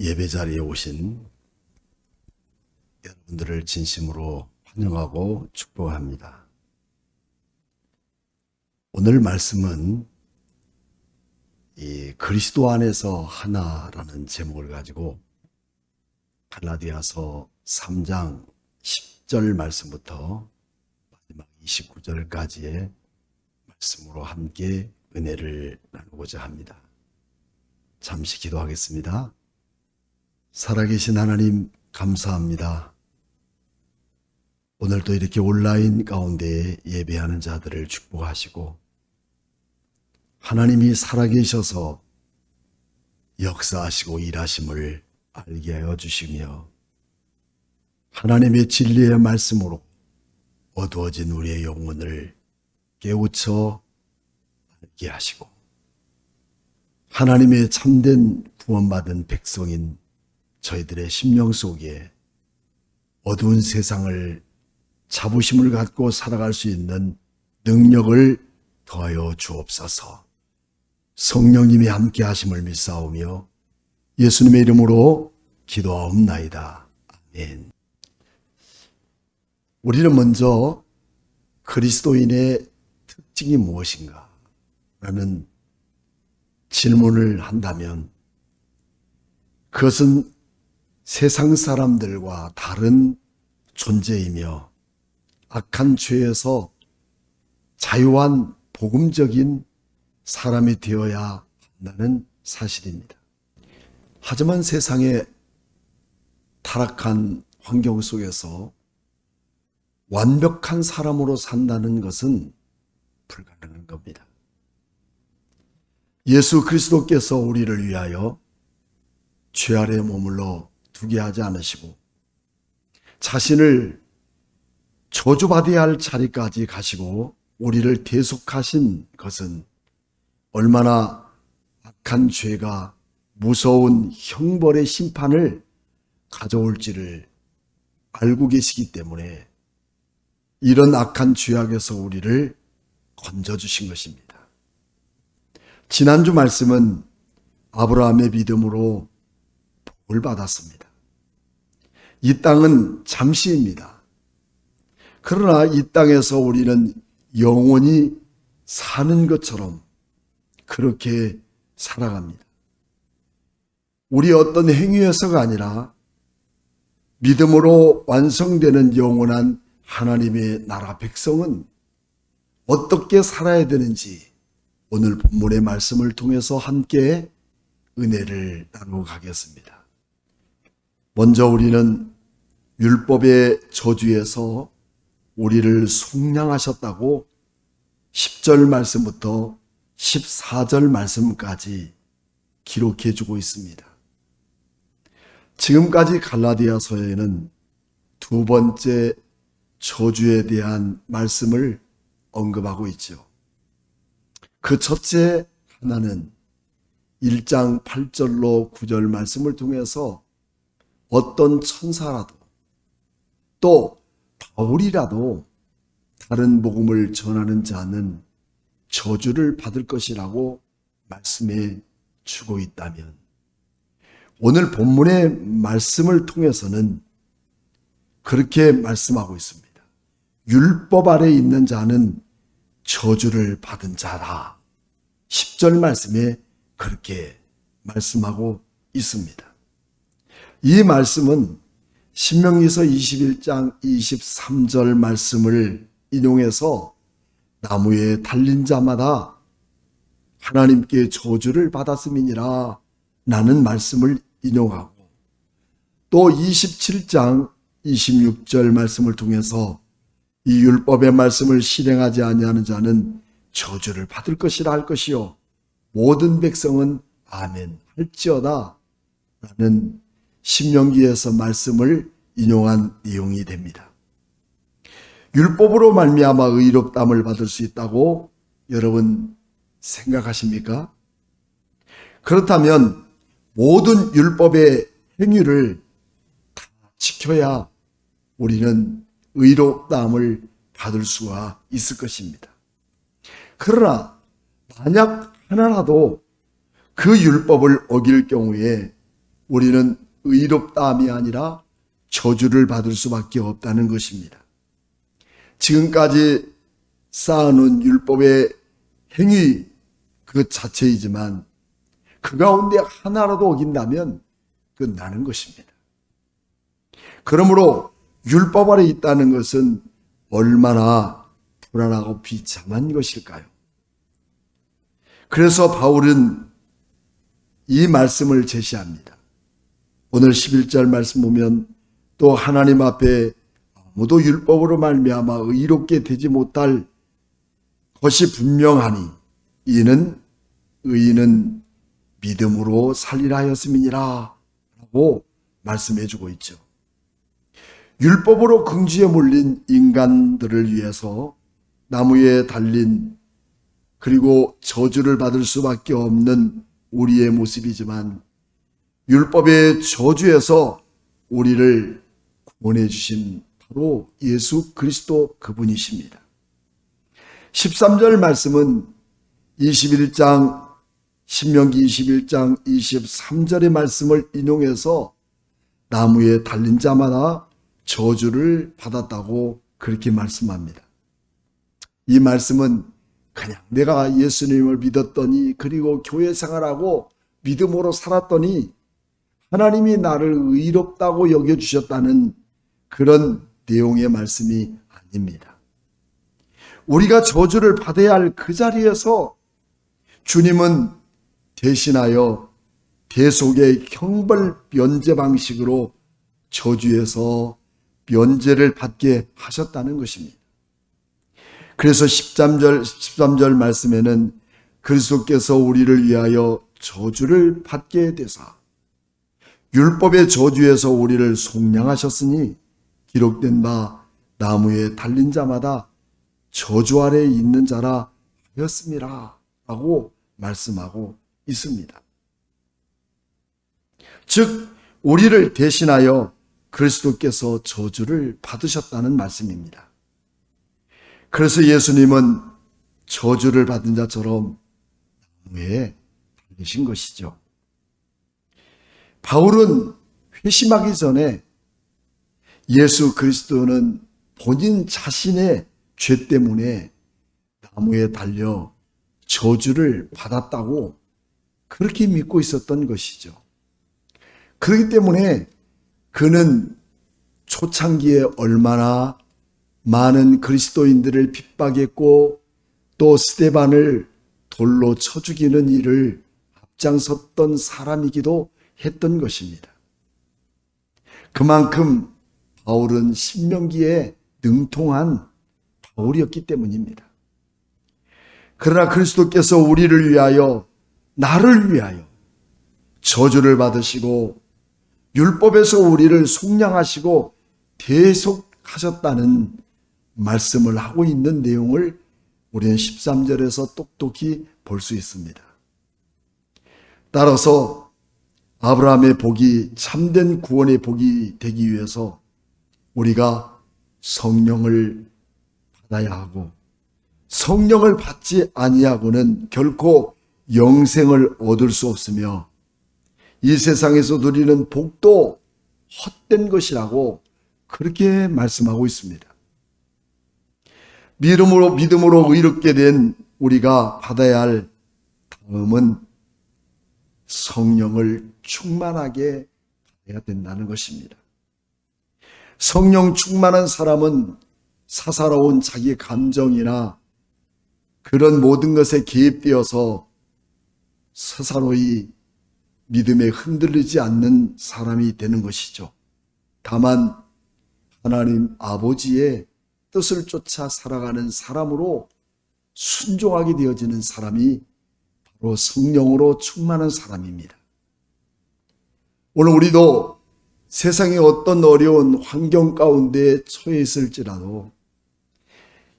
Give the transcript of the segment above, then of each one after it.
예배 자리에 오신 여러분들을 진심으로 환영하고 축복합니다. 오늘 말씀은 이 그리스도 안에서 하나라는 제목을 가지고 갈라디아서 3장 10절 말씀부터 마지막 29절까지의 말씀으로 함께 은혜를 나누고자 합니다. 잠시 기도하겠습니다. 살아계신 하나님 감사합니다. 오늘도 이렇게 온라인 가운데 예배하는 자들을 축복하시고 하나님이 살아계셔서 역사하시고 일하심을 알게 하여 주시며 하나님의 진리의 말씀으로 어두워진 우리의 영혼을 깨우쳐 알게 하시고 하나님의 참된 구원받은 백성인 저희들의 심령 속에 어두운 세상을 자부심을 갖고 살아갈 수 있는 능력을 더하여 주옵소서. 성령님이 함께 하심을 믿사오며 예수님의 이름으로 기도하옵나이다. 아멘. 우리는 먼저 그리스도인의 특징이 무엇인가? 라는 질문을 한다면 그것은 세상 사람들과 다른 존재이며 악한 죄에서 자유한 복음적인 사람이 되어야 한다는 사실입니다. 하지만 세상의 타락한 환경 속에서 완벽한 사람으로 산다는 것은 불가능한 겁니다. 예수 그리스도께서 우리를 위하여 죄 아래 머물러 두게 하지 않으시고 자신을 저주받아야 할 자리까지 가시고 우리를 대속하신 것은 얼마나 악한 죄가 무서운 형벌의 심판을 가져올지를 알고 계시기 때문에 이런 악한 죄악에서 우리를 건져주신 것입니다. 지난주 말씀은 아브라함의 믿음으로 복을 받았습니다. 이 땅은 잠시입니다. 그러나 이 땅에서 우리는 영원히 사는 것처럼 그렇게 살아갑니다. 우리 어떤 행위에서가 아니라 믿음으로 완성되는 영원한 하나님의 나라 백성은 어떻게 살아야 되는지 오늘 본문의 말씀을 통해서 함께 은혜를 나누어 가겠습니다. 먼저 우리는 율법의 저주에서 우리를 속량하셨다고 10절 말씀부터 14절 말씀까지 기록해 주고 있습니다. 지금까지 갈라디아서에는 두 번째 저주에 대한 말씀을 언급하고 있죠. 그 첫째 하나는 1장 8절로 9절 말씀을 통해서 어떤 천사라도 또 바울이라도 다른 복음을 전하는 자는 저주를 받을 것이라고 말씀해 주고 있다면 오늘 본문의 말씀을 통해서는 그렇게 말씀하고 있습니다. 율법 아래 있는 자는 저주를 받은 자라. 10절 말씀에 그렇게 말씀하고 있습니다. 이 말씀은 신명기서 21장 23절 말씀을 인용해서 나무에 달린 자마다 하나님께 저주를 받았음이니라 라는 말씀을 인용하고 또 27장 26절 말씀을 통해서 이 율법의 말씀을 실행하지 아니하는 자는 저주를 받을 것이라 할 것이요 모든 백성은 아멘 할지어다 라는 신명기에서 말씀을 인용한 내용이 됩니다. 율법으로 말미암아 의롭다함을 받을 수 있다고 여러분 생각하십니까? 그렇다면 모든 율법의 행위를 다 지켜야 우리는 의롭다함을 받을 수가 있을 것입니다. 그러나 만약 하나라도 그 율법을 어길 경우에 우리는 의롭다함이 아니라 저주를 받을 수밖에 없다는 것입니다. 지금까지 쌓아놓은 율법의 행위 그 자체이지만 그 가운데 하나라도 어긴다면 끝나는 것입니다. 그러므로 율법 아래 있다는 것은 얼마나 불안하고 비참한 것일까요? 그래서 바울은 이 말씀을 제시합니다. 오늘 11절 말씀 보면 또 하나님 앞에 아무도 율법으로 말미암아 의롭게 되지 못할 것이 분명하니 이는 의인은 믿음으로 살리라 하였음이니라 라고 말씀해 주고 있죠. 율법으로 긍지에 몰린 인간들을 위해서 나무에 달린 그리고 저주를 받을 수밖에 없는 우리의 모습이지만 율법의 저주에서 우리를 구원해 주신 바로 예수 그리스도 그분이십니다. 13절 말씀은 21장 신명기 21장 23절의 말씀을 인용해서 나무에 달린 자마다 저주를 받았다고 그렇게 말씀합니다. 이 말씀은 그냥 내가 예수님을 믿었더니 그리고 교회 생활하고 믿음으로 살았더니 하나님이 나를 의롭다고 여겨주셨다는 그런 내용의 말씀이 아닙니다. 우리가 저주를 받아야 할 그 자리에서 주님은 대신하여 대속의 형벌 면제 방식으로 저주에서 면제를 받게 하셨다는 것입니다. 그래서 13절 말씀에는 그리스도께서 우리를 위하여 저주를 받게 되사 율법의 저주에서 우리를 속량하셨으니 기록된 바 나무에 달린 자마다 저주 아래에 있는 자라 하였음이라 라고 말씀하고 있습니다. 즉 우리를 대신하여 그리스도께서 저주를 받으셨다는 말씀입니다. 그래서 예수님은 저주를 받은 자처럼 나무에 달리신 것이죠. 바울은 회심하기 전에 예수 그리스도는 본인 자신의 죄 때문에 나무에 달려 저주를 받았다고 그렇게 믿고 있었던 것이죠. 그렇기 때문에 그는 초창기에 얼마나 많은 그리스도인들을 핍박했고 또 스데반을 돌로 쳐 죽이는 일을 앞장섰던 사람이기도 했던 것입니다. 그만큼 바울은 신명기에 능통한 바울이었기 때문입니다. 그러나 그리스도께서 우리를 위하여 나를 위하여 저주를 받으시고 율법에서 우리를 속량하시고 대속하셨다는 말씀을 하고 있는 내용을 우리는 13절에서 똑똑히 볼 수 있습니다. 따라서 아브라함의 복이 참된 구원의 복이 되기 위해서 우리가 성령을 받아야 하고 성령을 받지 아니하고는 결코 영생을 얻을 수 없으며 이 세상에서 누리는 복도 헛된 것이라고 그렇게 말씀하고 있습니다. 믿음으로 의롭게 된 우리가 받아야 할 다음은 성령을 충만하게 받아야 된다는 것입니다. 성령 충만한 사람은 사사로운 자기 감정이나 그런 모든 것에 개입되어서 서사로이 믿음에 흔들리지 않는 사람이 되는 것이죠. 다만 하나님 아버지의 뜻을 쫓아 살아가는 사람으로 순종하게 되어지는 사람이 바로 성령으로 충만한 사람입니다. 오늘 우리도 세상의 어떤 어려운 환경 가운데 처해 있을지라도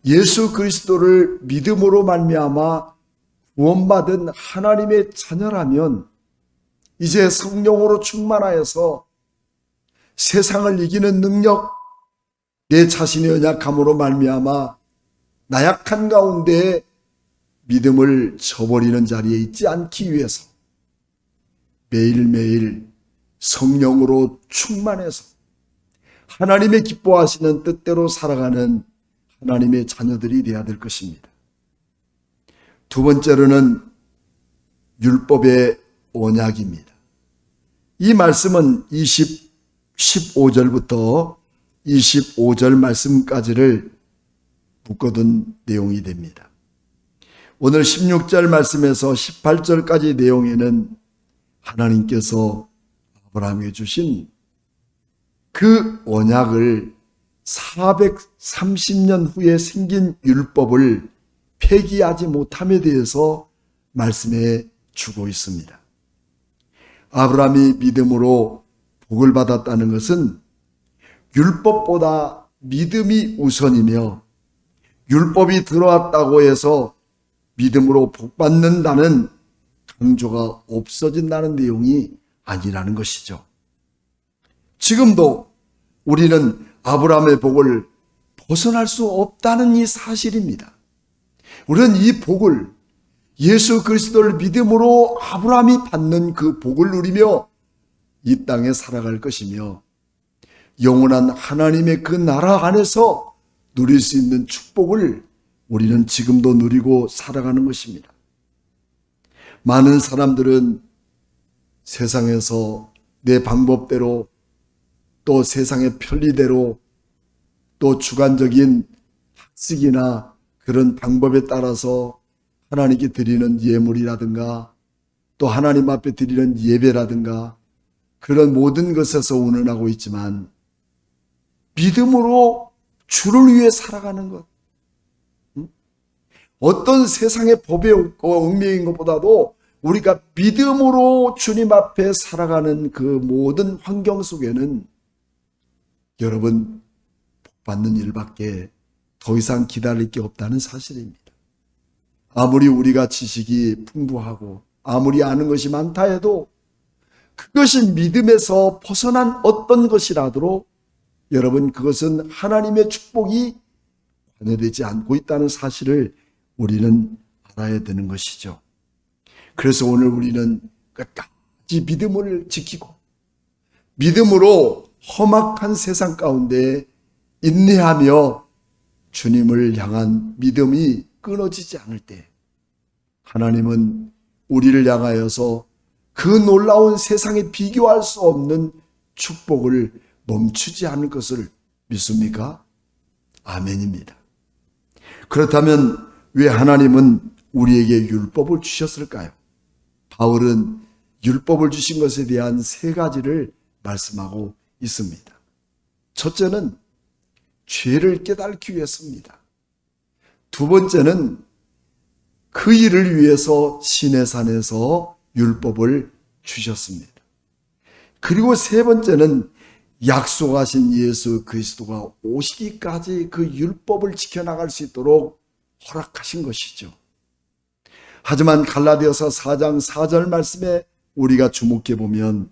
예수 그리스도를 믿음으로 말미암아 구원받은 하나님의 자녀라면 이제 성령으로 충만하여서 세상을 이기는 능력, 내 자신의 연약함으로 말미암아 나약한 가운데 믿음을 저버리는 자리에 있지 않기 위해서 매일매일 성령으로 충만해서 하나님의 기뻐하시는 뜻대로 살아가는 하나님의 자녀들이 되어야 될 것입니다. 두 번째로는 율법의 언약입니다. 이 말씀은 15절부터 25절 말씀까지를 묶어둔 내용이 됩니다. 오늘 16절 말씀에서 18절까지 내용에는 하나님께서 아브라함에게 주신 그 언약을 430년 후에 생긴 율법을 폐기하지 못함에 대해서 말씀해 주고 있습니다. 아브라함이 믿음으로 복을 받았다는 것은 율법보다 믿음이 우선이며 율법이 들어왔다고 해서 믿음으로 복받는다는 강조가 없어진다는 내용이 아니라는 것이죠. 지금도 우리는 아브라함의 복을 벗어날 수 없다는 이 사실입니다. 우리는 이 복을 예수 그리스도를 믿음으로 아브라함이 받는 그 복을 누리며 이 땅에 살아갈 것이며 영원한 하나님의 그 나라 안에서 누릴 수 있는 축복을 우리는 지금도 누리고 살아가는 것입니다. 많은 사람들은 세상에서 내 방법대로 또 세상의 편리대로 또 주관적인 학식이나 그런 방법에 따라서 하나님께 드리는 예물이라든가 또 하나님 앞에 드리는 예배라든가 그런 모든 것에서 운운하고 있지만 믿음으로 주를 위해 살아가는 것, 어떤 세상의 법에 얽매인 것보다도 우리가 믿음으로 주님 앞에 살아가는 그 모든 환경 속에는 여러분 복받는 일밖에 더 이상 기다릴 게 없다는 사실입니다. 아무리 우리가 지식이 풍부하고 아무리 아는 것이 많다 해도 그것이 믿음에서 벗어난 어떤 것이라도 여러분 그것은 하나님의 축복이 관여되지 않고 있다는 사실을 우리는 알아야 되는 것이죠. 그래서 오늘 우리는 끝까지 믿음을 지키고 믿음으로 험악한 세상 가운데 인내하며 주님을 향한 믿음이 끊어지지 않을 때 하나님은 우리를 향하여서 그 놀라운 세상에 비교할 수 없는 축복을 멈추지 않을 것을 믿습니까? 아멘입니다. 그렇다면 왜 하나님은 우리에게 율법을 주셨을까요? 바울은 율법을 주신 것에 대한 세 가지를 말씀하고 있습니다. 첫째는 죄를 깨닫기 위해서입니다. 두 번째는 그 일을 위해서 시내산에서 율법을 주셨습니다. 그리고 세 번째는 약속하신 예수 그리스도가 오시기까지 그 율법을 지켜나갈 수 있도록 허락하신 것이죠. 하지만 갈라디아서 4장 4절 말씀에 우리가 주목해 보면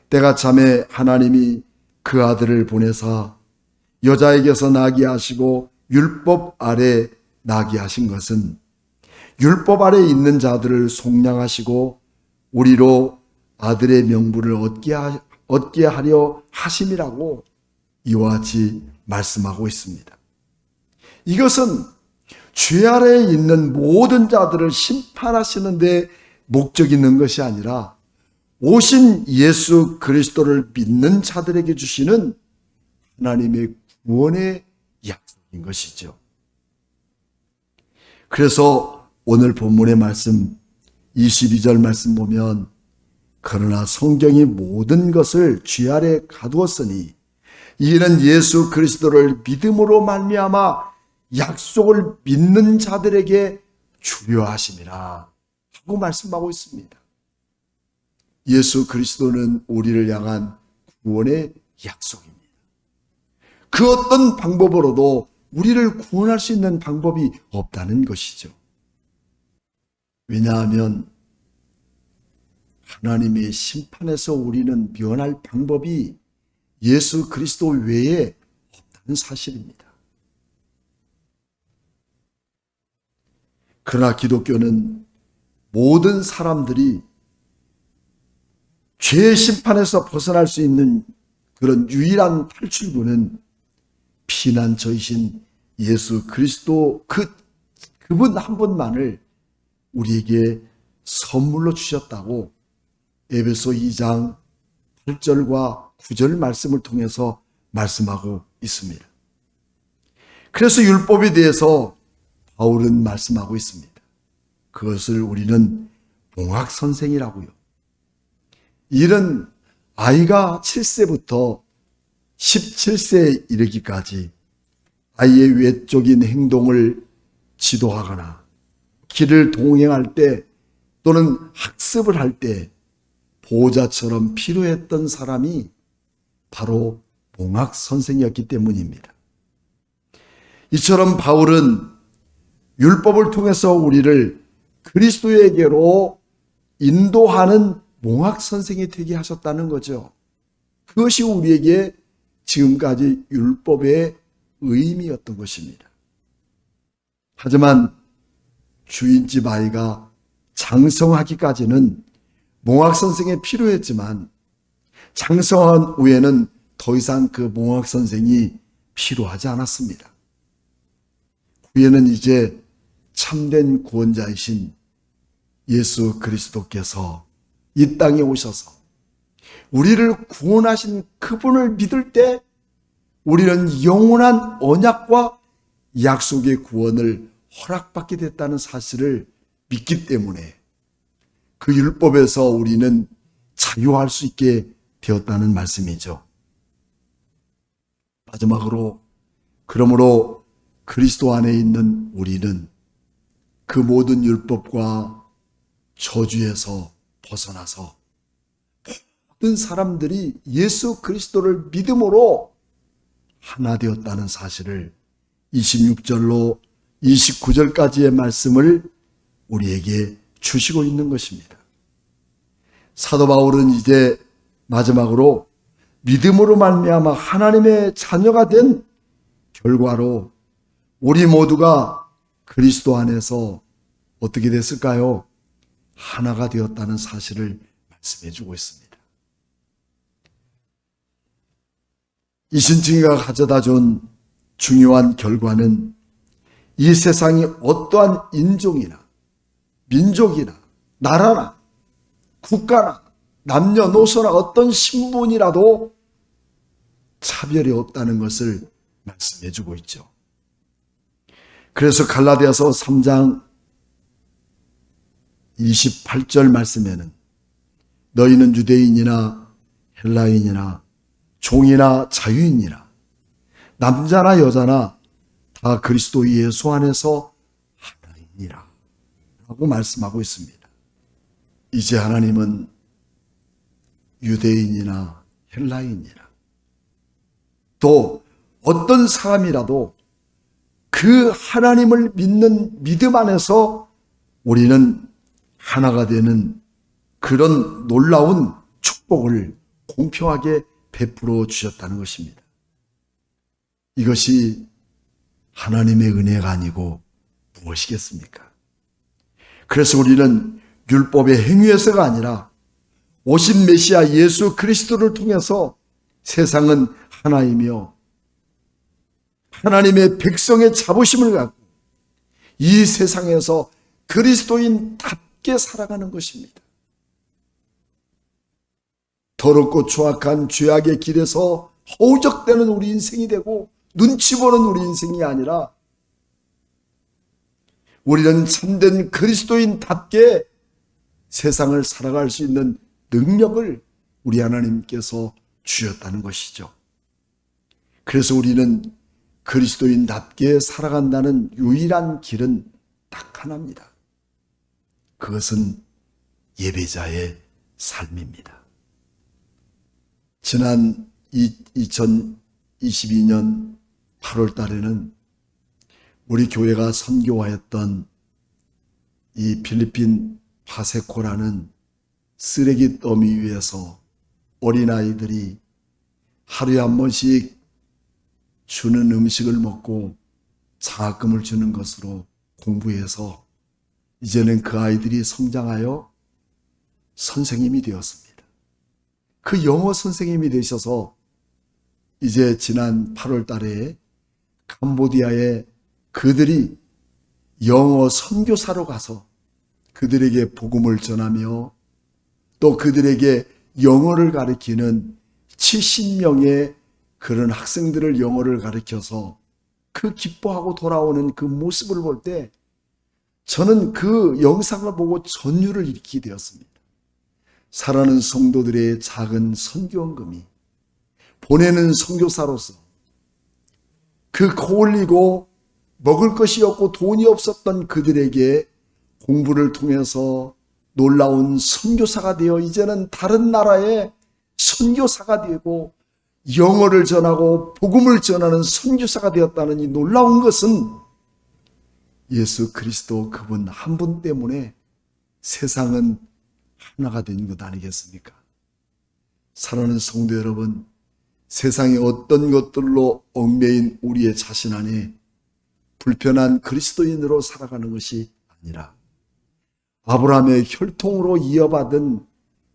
때가 참에 하나님이 그 아들을 보내사 여자에게서 나게 하시고 율법 아래 나게 하신 것은 율법 아래 있는 자들을 속량하시고 우리로 아들의 명분을 얻게 하려 하심이라고 이와 같이 말씀하고 있습니다. 이것은 죄 아래에 있는 모든 자들을 심판하시는 데 목적이 있는 것이 아니라 오신 예수 그리스도를 믿는 자들에게 주시는 하나님의 구원의 약속인 것이죠. 그래서 오늘 본문의 말씀 22절 말씀 보면 그러나 성경이 모든 것을 죄 아래 가두었으니 이는 예수 그리스도를 믿음으로 말미암아 약속을 믿는 자들에게 주려하심이라 하고 말씀하고 있습니다. 예수 그리스도는 우리를 향한 구원의 약속입니다. 그 어떤 방법으로도 우리를 구원할 수 있는 방법이 없다는 것이죠. 왜냐하면 하나님의 심판에서 우리는 면할 방법이 예수 그리스도 외에 없다는 사실입니다. 그러나 기독교는 모든 사람들이 죄의 심판에서 벗어날 수 있는 그런 유일한 탈출구는 피난처이신 예수 그리스도 그분 한 분만을 우리에게 선물로 주셨다고 에베소 2장 8절과 9절 말씀을 통해서 말씀하고 있습니다. 그래서 율법에 대해서 바울은 말씀하고 있습니다. 그것을 우리는 봉학선생이라고요. 이런 아이가 7세부터 17세에 이르기까지 아이의 외적인 행동을 지도하거나 길을 동행할 때 또는 학습을 할 때 보호자처럼 필요했던 사람이 바로 봉학선생이었기 때문입니다. 이처럼 바울은 율법을 통해서 우리를 그리스도에게로 인도하는 봉학선생이 되게 하셨다는 거죠. 그것이 우리에게 지금까지 율법의 의미였던 것입니다. 하지만 주인집 아이가 장성하기까지는 봉학선생이 필요했지만 장성한 후에는 더 이상 그 봉학선생이 필요하지 않았습니다. 후에는 이제 참된 구원자이신 예수 그리스도께서 이 땅에 오셔서 우리를 구원하신 그분을 믿을 때 우리는 영원한 언약과 약속의 구원을 허락받게 됐다는 사실을 믿기 때문에 그 율법에서 우리는 자유할 수 있게 되었다는 말씀이죠. 마지막으로 그러므로 그리스도 안에 있는 우리는 그 모든 율법과 저주에서 벗어나서 모든 사람들이 예수 그리스도를 믿음으로 하나 되었다는 사실을 26절로 29절까지의 말씀을 우리에게 주시고 있는 것입니다. 사도 바울은 이제 마지막으로 믿음으로 말미암아 하나님의 자녀가 된 결과로 우리 모두가 그리스도 안에서 어떻게 됐을까요? 하나가 되었다는 사실을 말씀해 주고 있습니다. 이신칭이가 가져다 준 중요한 결과는 이 세상이 어떠한 인종이나 민족이나 나라나 국가나 남녀노소나 어떤 신분이라도 차별이 없다는 것을 말씀해 주고 있죠. 그래서 갈라디아서 3장 28절 말씀에는 너희는 유대인이나 헬라인이나 종이나 자유인이나 남자나 여자나 다 그리스도 예수 안에서 하나이니라 라고 말씀하고 있습니다. 이제 하나님은 유대인이나 헬라인이나 또 어떤 사람이라도 그 하나님을 믿는 믿음 안에서 우리는 하나가 되는 그런 놀라운 축복을 공평하게 베풀어 주셨다는 것입니다. 이것이 하나님의 은혜가 아니고 무엇이겠습니까? 그래서 우리는 율법의 행위에서가 아니라 오신 메시아 예수 그리스도를 통해서 세상은 하나이며 하나님의 백성의 자부심을 갖고 이 세상에서 그리스도인답게 살아가는 것입니다. 더럽고 추악한 죄악의 길에서 허우적대는 우리 인생이 되고 눈치 보는 우리 인생이 아니라 우리는 참된 그리스도인답게 세상을 살아갈 수 있는 능력을 우리 하나님께서 주셨다는 것이죠. 그래서 우리는 그리스도인답게 살아간다는 유일한 길은 딱 하나입니다. 그것은 예배자의 삶입니다. 지난 2022년 8월 달에는 우리 교회가 선교하였던 이 필리핀 파세코라는 쓰레기 더미 위에서 어린아이들이 하루에 한 번씩 주는 음식을 먹고 장학금을 주는 것으로 공부해서 이제는 그 아이들이 성장하여 선생님이 되었습니다. 그 영어 선생님이 되셔서 이제 지난 8월 달에 캄보디아에 그들이 영어 선교사로 가서 그들에게 복음을 전하며 또 그들에게 영어를 가르치는 70명의 그런 학생들을 영어를 가르쳐서 그 기뻐하고 돌아오는 그 모습을 볼 때 저는 그 영상을 보고 전율을 일으키게 되었습니다. 사랑하는 성도들의 작은 선교원금이 보내는 선교사로서 그 코올리고 먹을 것이 없고 돈이 없었던 그들에게 공부를 통해서 놀라운 선교사가 되어 이제는 다른 나라의 선교사가 되고 영어를 전하고 복음을 전하는 선교사가 되었다는 이 놀라운 것은 예수 그리스도 그분 한 분 때문에 세상은 하나가 된 것 아니겠습니까? 사랑하는 성도 여러분, 세상의 어떤 것들로 얽매인 우리의 자신 안에 불편한 그리스도인으로 살아가는 것이 아니라 아브라함의 혈통으로 이어받은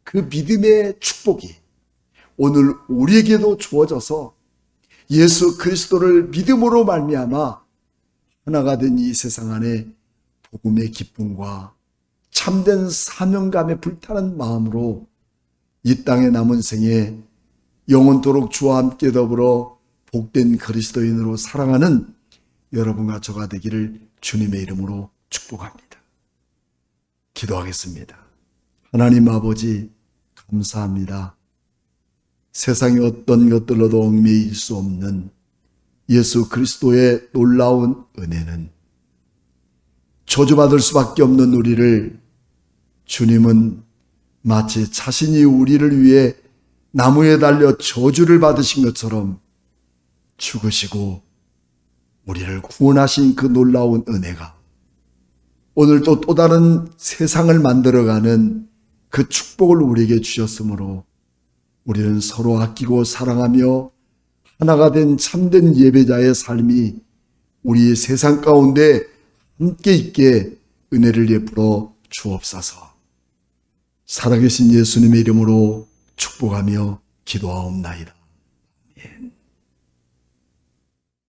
그 믿음의 축복이 오늘 우리에게도 주어져서 예수 그리스도를 믿음으로 말미암아 하나가 된 이 세상 안에 복음의 기쁨과 참된 사명감에 불타는 마음으로 이 땅의 남은 생에 영원토록 주와 함께 더불어 복된 그리스도인으로 살아가는 여러분과 저가 되기를 주님의 이름으로 축복합니다. 기도하겠습니다. 하나님 아버지 감사합니다. 세상의 어떤 것들로도 얽매일 수 없는 예수 그리스도의 놀라운 은혜는 저주받을 수밖에 없는 우리를 주님은 마치 자신이 우리를 위해 나무에 달려 저주를 받으신 것처럼 죽으시고 우리를 구원하신 그 놀라운 은혜가 오늘도 또 다른 세상을 만들어가는 그 축복을 우리에게 주셨으므로 우리는 서로 아끼고 사랑하며 하나가 된 참된 예배자의 삶이 우리의 세상 가운데 함께 있게 은혜를 베풀어 주옵소서. 살아계신 예수님의 이름으로 축복하며 기도하옵나이다.